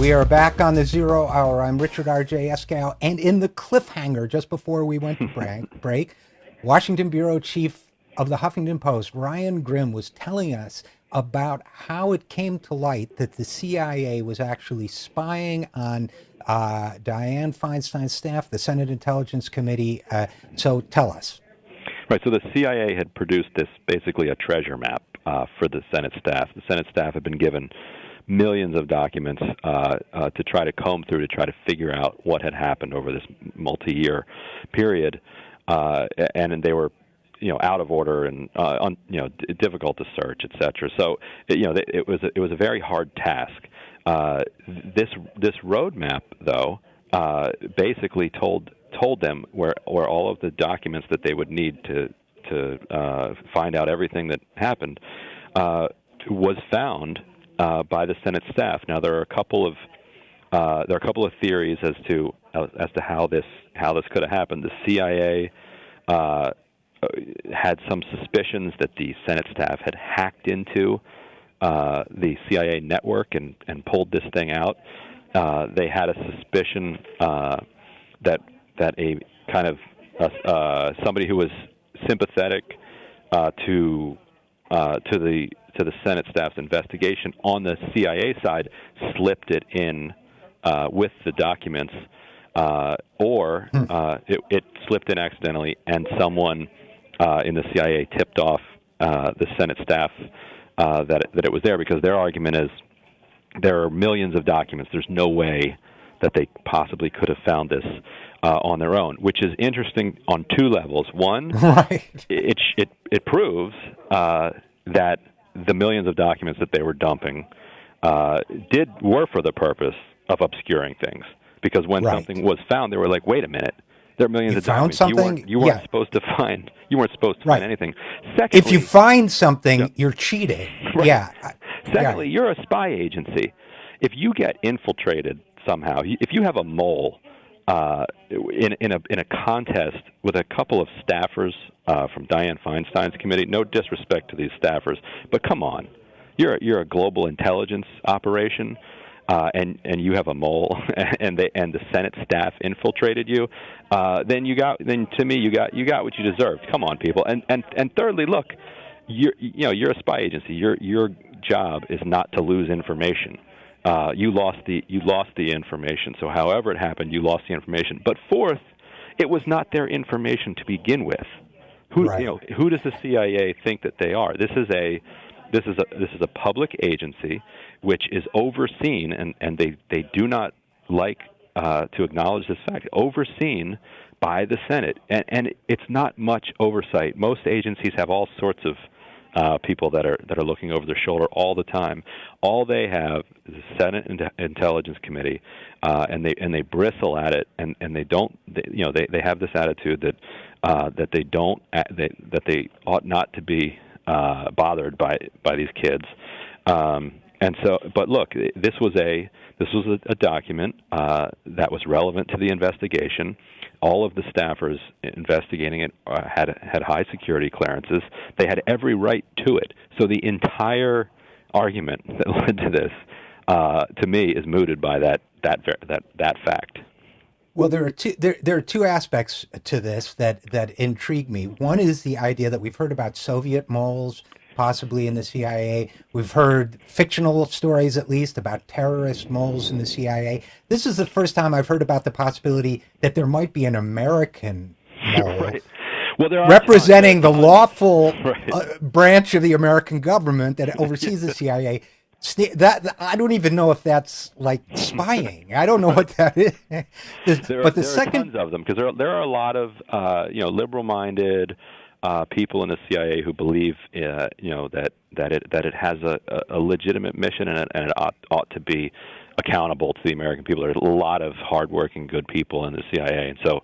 We are back on the Zero Hour. I'm Richard RJ Eskow, and in the cliffhanger just before we went to break, Washington bureau chief of the Huffington Post, Ryan Grim, was telling us about how it came to light that the CIA was actually spying on Dianne Feinstein's staff, the Senate Intelligence Committee. So tell us. Right. So the CIA had produced this, basically a treasure map for the Senate staff. The Senate staff had been given millions of documents to try to comb through, to try to figure out what had happened over this multi-year period, and they were, out of order and difficult to search, etc. So, it was a very hard task. This roadmap, though, basically told them where all of the documents that they would need to find out everything that happened was found by the Senate staff. Now there are a couple of theories as to how this could have happened. The CIA had some suspicions that the Senate staff had hacked into the CIA network and pulled this thing out. They had a suspicion that a kind of somebody who was sympathetic to the Senate staff's investigation on the CIA side slipped it in with the documents, or it slipped in accidentally, and someone in the CIA tipped off the Senate staff that it was there, because their argument is there are millions of documents. There's no way that they possibly could have found this on their own, which is interesting on two levels. One, right. it proves that the millions of documents that they were dumping were for the purpose of obscuring things. Because when something was found, they were like, "Wait a minute, there are millions of documents. You weren't supposed to find. You weren't supposed to find anything." Secondly, if you find something, you're cheating. Right. Yeah. Secondly, you're a spy agency. If you get infiltrated somehow, if you have a mole in a contest with a couple of staffers from Dianne Feinstein's committee, no disrespect to these staffers, but come on, you're a global intelligence operation, and you have a mole, and the Senate staff infiltrated you, then to me you got what you deserved. Come on, people. And thirdly, look, you're a spy agency. Your job is not to lose information. You lost the information. So however it happened, you lost the information. But fourth, it was not their information to begin with. Who does the CIA think that they are? This is a public agency which is overseen, and they do not like to acknowledge this fact, overseen by the Senate. And it's not much oversight. Most agencies have all sorts of people that are looking over their shoulder all the time. All they have is a Senate Intelligence Committee, and they bristle at it, and they don't. They have this attitude that they ought not to be bothered by these kids. And so, but look, this was a document that was relevant to the investigation. All of the staffers investigating it had high security clearances. They had every right to it. So the entire argument that led to this, to me, is mooted by that fact. Well, there are two aspects to this that intrigue me. One is the idea that we've heard about Soviet moles possibly in the CIA. We've heard fictional stories, at least, about terrorist moles in the CIA. This is the first time I've heard about the possibility that there might be an American mole right. Well, representing the lawful branch of the American government that oversees the CIA. That I don't even know if that's like spying. I don't know what that is. There are tons of them, because there are a lot of liberal-minded people in the CIA who believe that it has a legitimate mission, and it ought to be accountable to the American people. There's a lot of hardworking, good people in the CIA, and so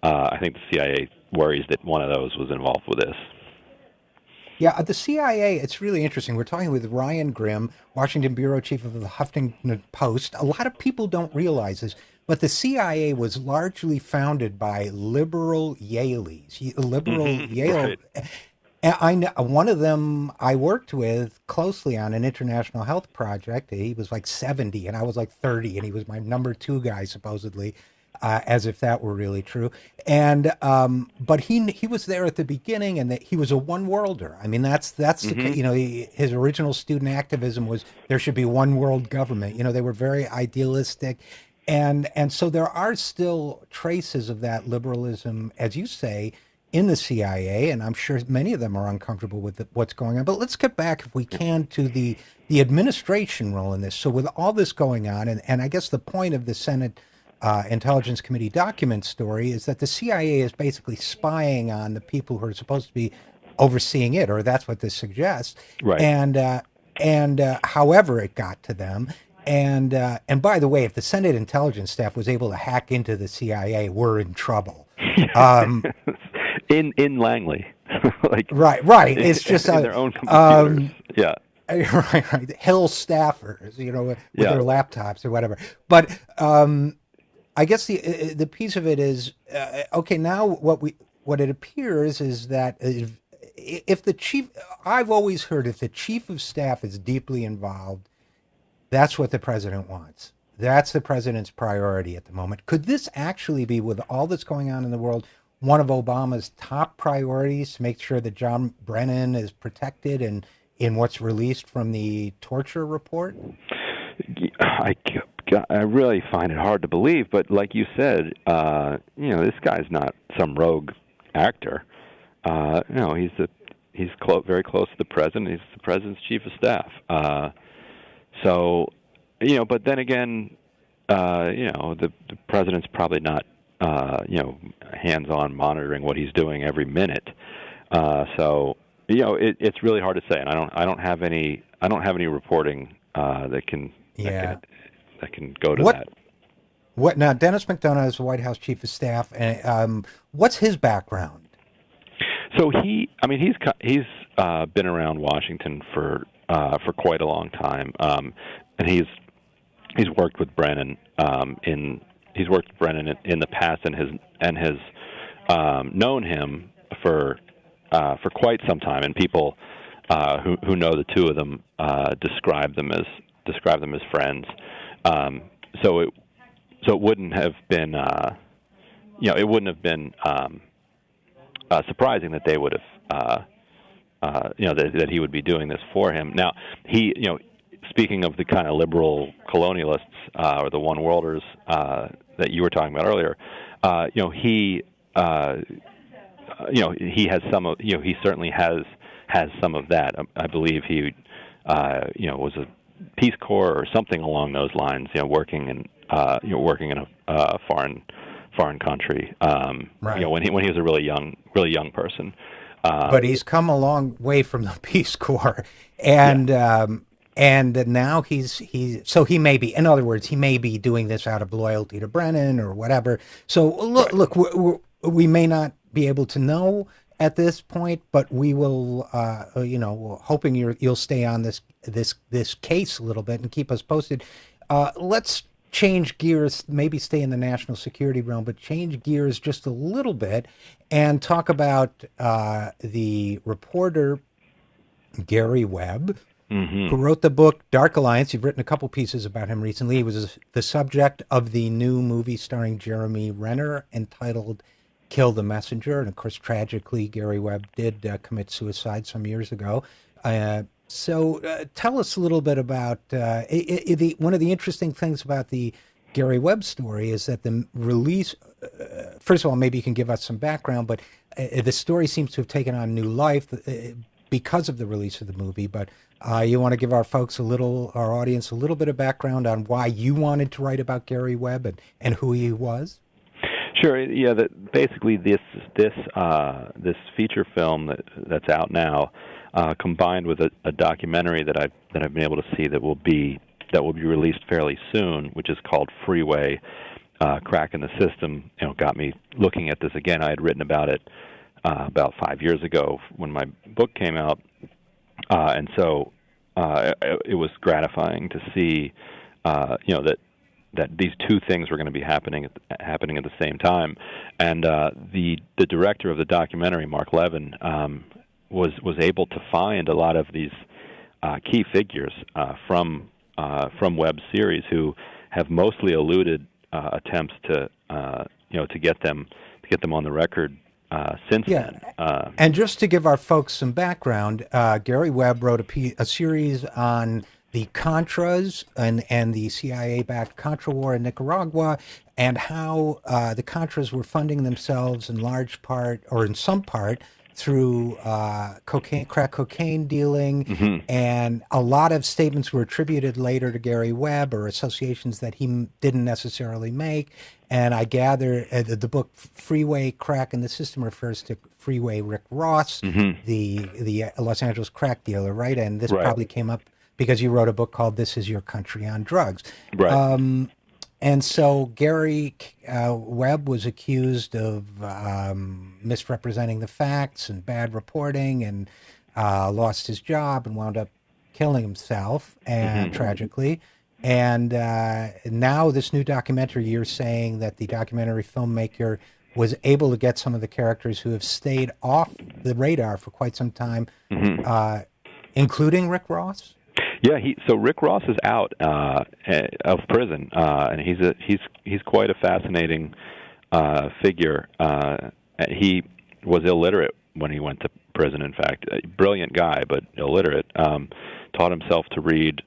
I think the CIA worries that one of those was involved with this. Yeah, the CIA, it's really interesting. We're talking with Ryan Grim, Washington bureau chief of the Huffington Post. A lot of people don't realize this, but the CIA was largely founded by liberal Yaleys. Yale. Right. And I know one of them I worked with closely on an international health project. He was like 70 and I was like 30, and he was my number two guy supposedly, as if that were really true. And but he was there at the beginning, and that he was a one worlder. I mean, that's the Hmm. his original student activism was there should be one world government. They were very idealistic, and so there are still traces of that liberalism, as you say, in the CIA, and I'm sure many of them are uncomfortable with what's going on. But let's get back, if we can, to the administration role in this. So with all this going on, and I guess the point of the Senate Intelligence Committee document story is that the CIA is basically spying on the people who are supposed to be overseeing it, or that's what this suggests. Right. And however it got to them. And by the way, if the Senate intelligence staff was able to hack into the CIA, we're in trouble. Um, in Langley, like right. It's just in their own computers. Yeah. right. Hill staffers, with Yeah. their laptops or whatever. But I guess the piece of it is okay. Now what it appears is that if the chief, I've always heard, if the chief of staff is deeply involved, that's what the president wants. That's the president's priority at the moment. Could this actually be, with all that's going on in the world, one of Obama's top priorities, to make sure that John Brennan is protected and in what's released from the torture report? I, I really find it hard to believe, but like you said, this guy's not some rogue actor. He's very close to the president. He's the president's chief of staff. So, but then again, the president's probably not, hands-on monitoring what he's doing every minute. So, it's really hard to say, and I don't have any reporting that can Yeah. that can go to What that. what now? Dennis McDonough is the White House chief of staff, and what's his background? So he's been around Washington for quite a long time, and he's worked with Brennan in the past, and has known him for quite some time, and people who know the two of them describe them as friends. So it wouldn't have been surprising that they would have that he would be doing this for him. Now, speaking of the kind of liberal colonialists or the one worlders that you were talking about earlier, he has some of, he certainly has some of that. I believe he was a Peace Corps or something along those lines, working in a foreign country, Right. when he was a really young person. But he's come a long way from the Peace Corps, and Yeah. and now so he may be, in other words, he may be doing this out of loyalty to Brennan or whatever. So look, Right. look, we may not be able to know at this point, but we will, hoping you'll stay on this case a little bit and keep us posted. Let's change gears, maybe stay in the national security realm, but change gears just a little bit and talk about the reporter Gary Webb, who wrote the book Dark Alliance. You've written a couple pieces about him recently. He was the subject of the new movie starring Jeremy Renner entitled Kill the Messenger. And of course, tragically, Gary Webb did commit suicide some years ago. So tell us a little bit about one of the interesting things about the Gary Webb story is that the release, first of all, maybe you can give us some background, but the story seems to have taken on new life because of the release of the movie. But you want to give our audience a little bit of background on why you wanted to write about Gary Webb and who he was? Sure. Yeah. Basically, this feature film that's out now, combined with a documentary that I've been able to see that will be released fairly soon, which is called Freeway: Crack in the System. Got me looking at this again. I had written about it about 5 years ago when my book came out, and so it was gratifying to see, that these two things were going to be happening at the same time. And the director of the documentary, Mark Levin, was able to find a lot of these key figures from Webb's series who have mostly eluded attempts to to get them on the record since then. And just to give our folks some background, Gary Webb wrote a series on the Contras and the CIA-backed Contra War in Nicaragua, and how the Contras were funding themselves in large part, or in some part, through crack cocaine dealing, and a lot of statements were attributed later to Gary Webb, or associations that he didn't necessarily make. And I gather the book Freeway Crack in the System refers to Freeway Rick Ross, the Los Angeles crack dealer, right? And this probably came up because you wrote a book called This Is Your Country on Drugs. Right. And so Gary Webb was accused of misrepresenting the facts and bad reporting, and lost his job and wound up killing himself, and tragically. And now this new documentary, you're saying that the documentary filmmaker was able to get some of the characters who have stayed off the radar for quite some time, including Rick Ross? Yeah, so Rick Ross is out of prison, and he's quite a fascinating figure. He was illiterate when he went to prison. In fact, a brilliant guy, but illiterate. Taught himself to read,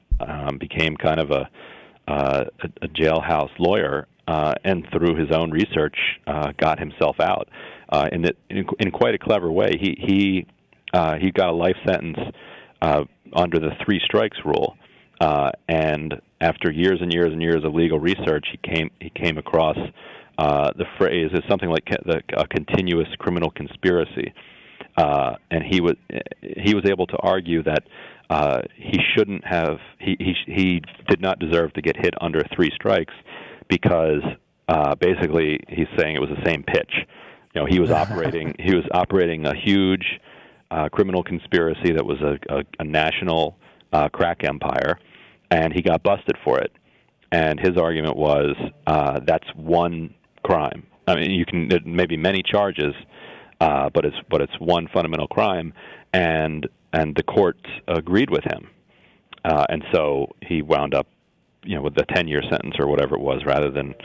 became kind of a jailhouse lawyer, and through his own research, got himself out in quite a clever way. He got a life sentence under the 3 strikes rule, and after years and years and years of legal research, he came across the phrase is something like a continuous criminal conspiracy, and he was able to argue that he shouldn't have he did not deserve to get hit under 3 strikes, because basically he's saying it was the same pitch. He was operating a huge criminal conspiracy that was a national crack empire, and he got busted for it. And his argument was that's one crime. I mean, there may be many charges, but it's one fundamental crime, and the courts agreed with him, and so he wound up, with a 10-year sentence or whatever it was, rather than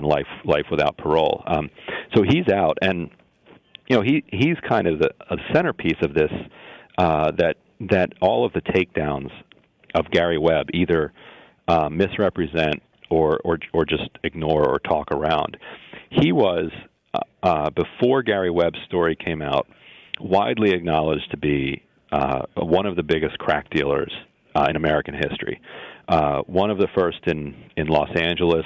life without parole. So he's out, and he's kind of a centerpiece of this, that all of the takedowns of Gary Webb either misrepresent or just ignore or talk around. He was, before Gary Webb's story came out, widely acknowledged to be one of the biggest crack dealers in American history. One of the first in Los Angeles,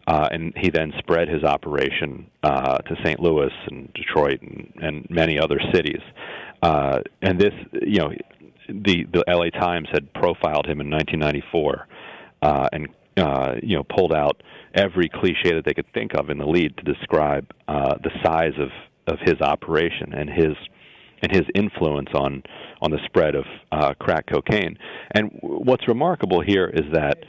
and he then spread his operation to St. Louis and Detroit and many other cities. And this, the LA Times had profiled him in 1994, and pulled out every cliche that they could think of in the lead to describe the size of his operation and his influence on the spread of crack cocaine. And what's remarkable here is that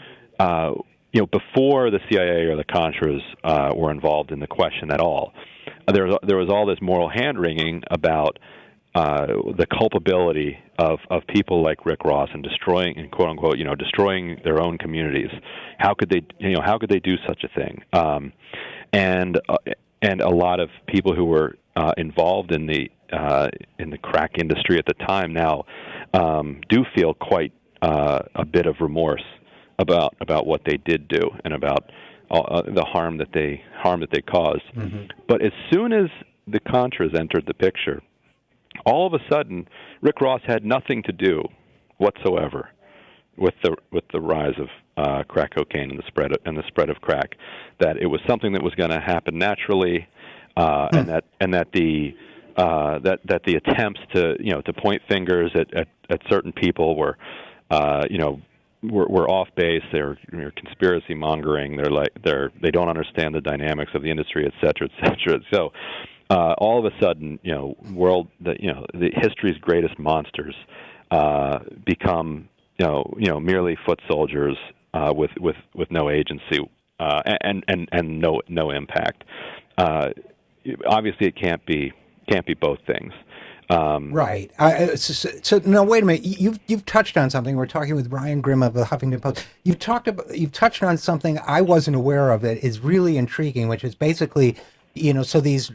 before the CIA or the Contras were involved in the question at all, there was all this moral hand-wringing about the culpability of people like Rick Ross and destroying, and quote unquote, destroying their own communities. How could they do such a thing? And a lot of people who were involved in the crack industry at the time now do feel quite a bit of remorse about what they did do and about the harm that they caused. But as soon as the Contras entered the picture, all of a sudden, Rick Ross had nothing to do whatsoever with the rise of crack cocaine and the spread of crack. That it was something that was going to happen naturally, and that the attempts to point fingers at certain people were off base. They're conspiracy mongering. They don't understand the dynamics of the industry, et cetera, et cetera. So all of a sudden, the history's greatest monsters become merely foot soldiers with no agency and no impact. Obviously, it can't be both things. Right. So no, wait a minute. You've touched on something. We're talking with Brian Grimm of the Huffington Post. You've touched on something I wasn't aware of that is really intriguing, which is basically, so these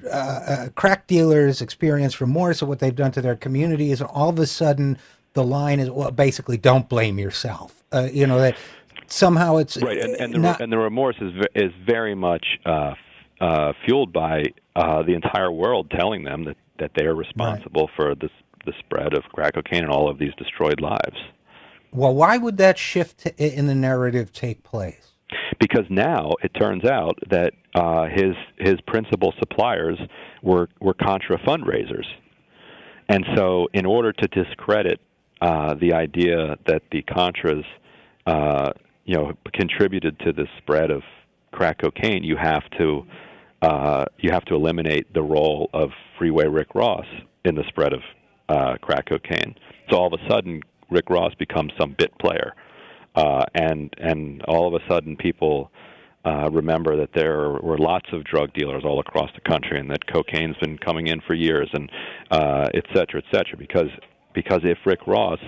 crack dealers experience remorse of what they've done to their communities, and all of a sudden the line is, well, basically, don't blame yourself. That somehow it's right, and not the remorse is very much fueled by the entire world telling them that they are right. responsible for the spread of crack cocaine and all of these destroyed lives. Well, why would that shift in the narrative take place? Because now it turns out that his principal suppliers were Contra fundraisers, and so in order to discredit the idea that the Contras contributed to the spread of crack cocaine, you have to eliminate the role of Freeway Rick Ross in the spread of crack cocaine. So all of a sudden, Rick Ross becomes some bit player, and all of a sudden people remember that there were lots of drug dealers all across the country, and that cocaine's been coming in for years, and et cetera, et cetera. Because if Rick Ross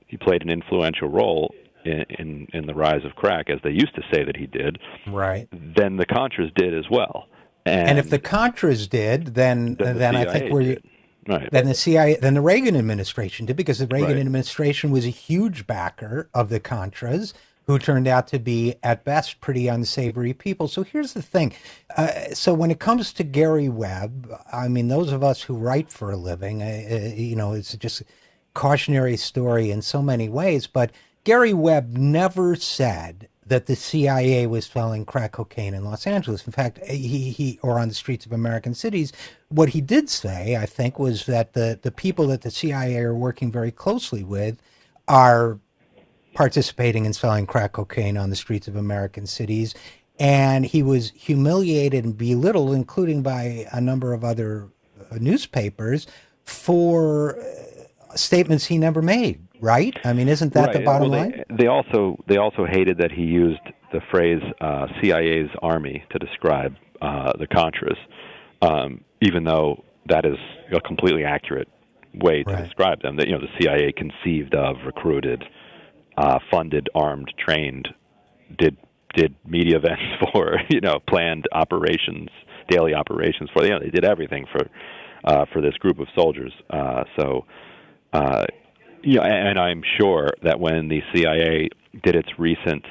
he played an influential role in the rise of crack, as they used to say that he did, right? Then the Contras did as well. And if the Contras did, then I think we're did. Right. Then the CIA, then the Reagan administration did, because the Reagan Right. administration was a huge backer of the Contras, who turned out to be, at best, pretty unsavory people. So here's the thing. So when it comes to Gary Webb, I mean, those of us who write for a living, it's just a cautionary story in so many ways. But Gary Webb never said that the CIA was selling crack cocaine in Los Angeles. In fact, he or on the streets of American cities. What he did say, I think, was that the people that the CIA are working very closely with are participating in selling crack cocaine on the streets of American cities. And he was humiliated and belittled, including by a number of other newspapers, for statements he never made. Right? I mean, isn't that the bottom line? They also hated that he used the phrase CIA's army to describe the Contras, even though that is a completely accurate way to describe them. That the CIA conceived of, recruited, funded, armed, trained, did media events for, planned operations, daily operations for. They did everything for this group of soldiers. And I'm sure that when the CIA did its recent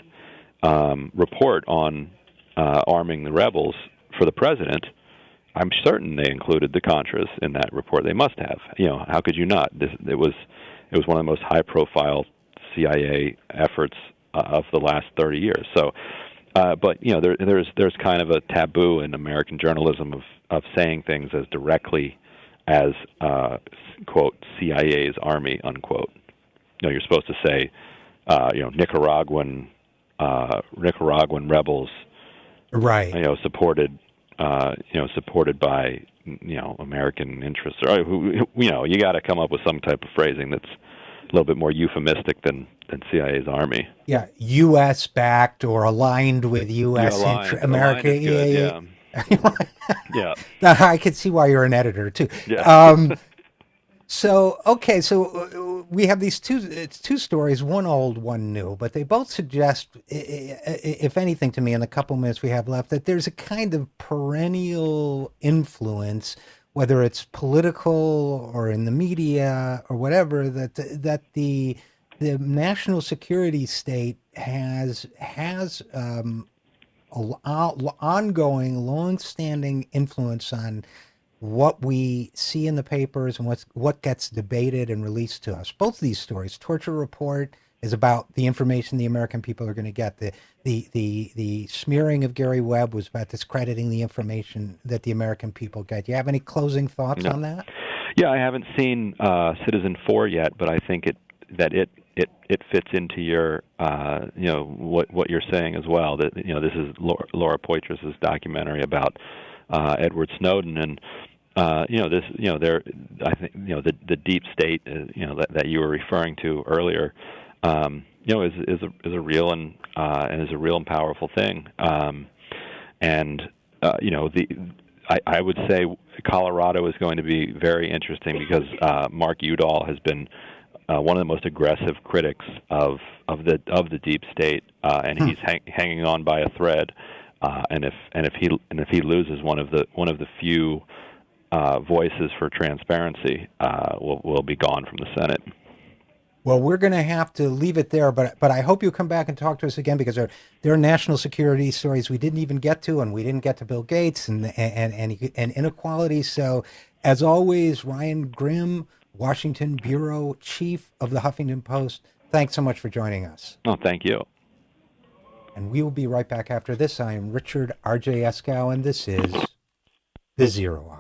report on arming the rebels for the president, I'm certain they included the Contras in that report. They must have. How could you not? It was one of the most high-profile CIA efforts of the last 30 years. So, but there's kind of a taboo in American journalism of saying things as directly as quote CIA's army, unquote. You're supposed to say Nicaraguan rebels, right? Supported by American interests. Or you got to come up with some type of phrasing that's a little bit more euphemistic than CIA's army. Yeah, U.S. backed or aligned with U.S. America. Yeah. Yeah. I can see why you're an editor too. Yeah. So we have these two stories, one old, one new, but they both suggest, if anything to me, in the couple minutes we have left, that there's a kind of perennial influence, whether it's political or in the media or whatever, that the national security state has ongoing, long-standing influence on what we see in the papers and what gets debated and released to us. Both of these stories, Torture Report is about the information the American people are going to get. The smearing of Gary Webb was about discrediting the information that the American people get. Do you have any closing thoughts on that? Yeah, I haven't seen Citizen 4 yet, but I think it fits into your what you're saying as well. That this is Laura Poitras's documentary about Edward Snowden, and I think the deep state that you were referring to earlier is a real and is a real and powerful thing, I would say Colorado is going to be very interesting because Mark Udall has been one of the most aggressive critics of the deep state, and he's hanging on by a thread. And if he loses one of the few voices for transparency, will be gone from the Senate. Well, we're going to have to leave it there, but I hope you come back and talk to us again, because there are national security stories we didn't even get to, and we didn't get to Bill Gates and inequality. So, as always, Ryan Grimm, Washington Bureau Chief of the Huffington Post, thanks so much for joining us. Oh, thank you. And we will be right back after this. I am Richard RJ Eskow, and this is The Zero Hour.